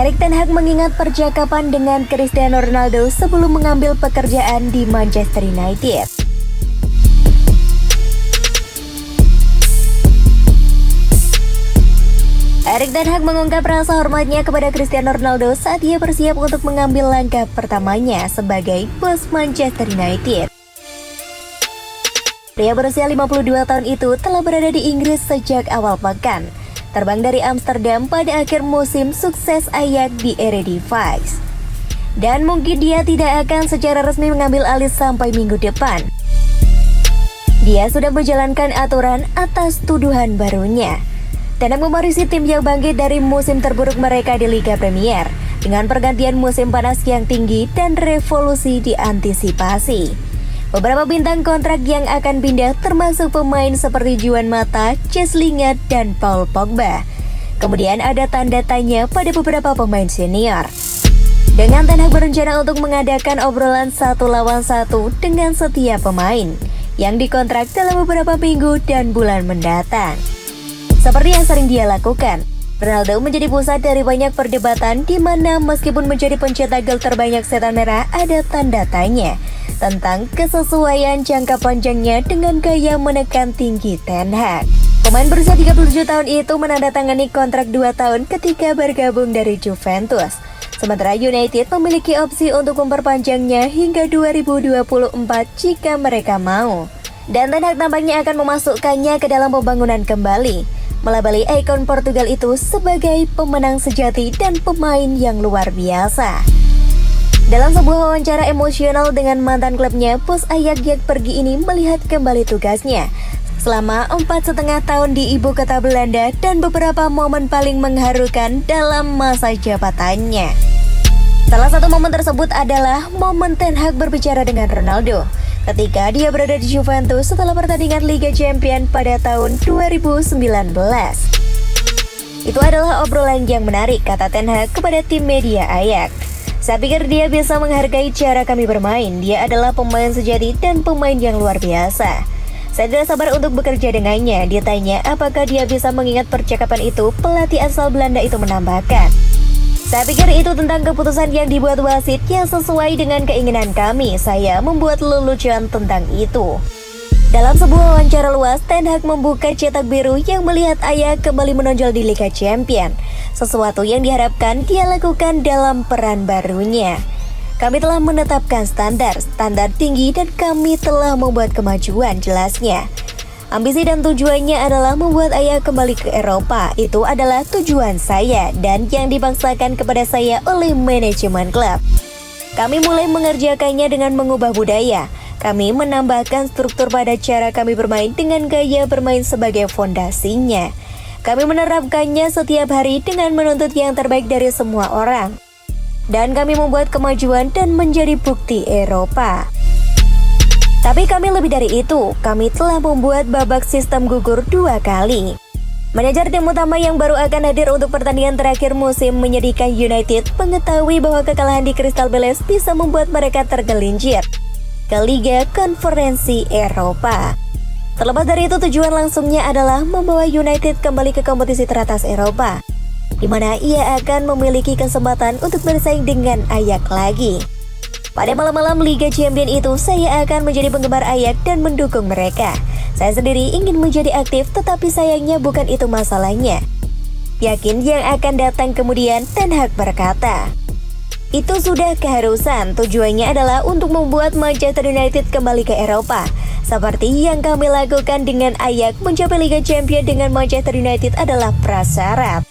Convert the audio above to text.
Erik ten Hag mengingat percakapan dengan Cristiano Ronaldo sebelum mengambil pekerjaan di Manchester United. Erik ten Hag mengungkap rasa hormatnya kepada Cristiano Ronaldo saat ia bersiap untuk mengambil langkah pertamanya sebagai bos Manchester United. Pria berusia 52 tahun itu telah berada di Inggris sejak awal pekan. Terbang dari Amsterdam pada akhir musim sukses Ajax di Eredivisie. Dan mungkin dia tidak akan secara resmi mengambil alih sampai minggu depan. Dia sudah menjalankan aturan atas tuduhan barunya. Ten Hag mewarisi tim yang bangkit dari musim terburuk mereka di Liga Premier dengan pergantian musim panas yang tinggi dan revolusi diantisipasi. Beberapa bintang kontrak yang akan pindah termasuk pemain seperti Juan Mata, Jesse Lingard, dan Paul Pogba. Kemudian ada tanda tanya pada beberapa pemain senior. Dengan Ten Hag berencana untuk mengadakan obrolan 1 lawan 1 dengan setiap pemain yang dikontrak dalam beberapa minggu dan bulan mendatang. Seperti yang sering dia lakukan, Ronaldo menjadi pusat dari banyak perdebatan di mana meskipun menjadi pencetak gol terbanyak setan merah ada tanda tanya tentang kesesuaian jangka panjangnya dengan gaya menekan tinggi Ten Hag. Pemain berusia 37 tahun itu menandatangani kontrak 2 tahun ketika bergabung dari Juventus. Sementara United memiliki opsi untuk memperpanjangnya hingga 2024 jika mereka mau. Dan Ten Hag tampaknya akan memasukkannya ke dalam pembangunan kembali, melabeli ikon Portugal itu sebagai pemenang sejati dan pemain yang luar biasa. Dalam sebuah wawancara emosional dengan mantan klubnya, bos Ajax yang pergi ini melihat kembali tugasnya selama 4,5 tahun di ibu kota Belanda dan beberapa momen paling mengharukan dalam masa jabatannya. Salah satu momen tersebut adalah momen Ten Hag berbicara dengan Ronaldo ketika dia berada di Juventus setelah pertandingan Liga Champions pada tahun 2019. Itu adalah obrolan yang menarik, kata Ten Hag kepada tim media Ajax. Saya pikir dia bisa menghargai cara kami bermain. Dia adalah pemain sejati dan pemain yang luar biasa. Saya tidak sabar untuk bekerja dengannya. Dia tanya apakah dia bisa mengingat percakapan itu. Pelatih asal Belanda itu menambahkan, saya pikir itu tentang keputusan yang dibuat wasit yang sesuai dengan keinginan kami. Saya membuat lelucon tentang itu. Dalam sebuah wawancara luas, Ten Hag membuka cetak biru yang melihat Ajax kembali menonjol di Liga Champions. Sesuatu yang diharapkan dia lakukan dalam peran barunya. Kami telah menetapkan standar tinggi dan kami telah membuat kemajuan, jelasnya. Ambisi dan tujuannya adalah membuat Ajax kembali ke Eropa. Itu adalah tujuan saya dan yang dipaksakan kepada saya oleh manajemen klub. Kami mulai mengerjakannya dengan mengubah budaya. Kami menambahkan struktur pada cara kami bermain dengan gaya bermain sebagai fondasinya. Kami menerapkannya setiap hari dengan menuntut yang terbaik dari semua orang. Dan kami membuat kemajuan dan menjadi bukti Eropa. Tapi kami lebih dari itu, kami telah membuat babak sistem gugur 2 kali. Manajer tim utama yang baru akan hadir untuk pertandingan terakhir musim menyedihkan United mengetahui bahwa kekalahan di Crystal Palace bisa membuat mereka tergelincir ke Liga Konferensi Eropa. Terlepas dari itu, tujuan langsungnya adalah membawa United kembali ke kompetisi teratas Eropa, di mana ia akan memiliki kesempatan untuk bersaing dengan Ajax lagi. Pada malam-malam Liga Champions itu, saya akan menjadi penggemar Ajax dan mendukung mereka. Saya sendiri ingin menjadi aktif, tetapi sayangnya bukan itu masalahnya. Yakin yang akan datang kemudian, Ten Hag berkata. Itu sudah keharusan, tujuannya adalah untuk membuat Manchester United kembali ke Eropa. Seperti yang kami lakukan dengan Ajax, mencapai Liga Champions dengan Manchester United adalah prasyarat.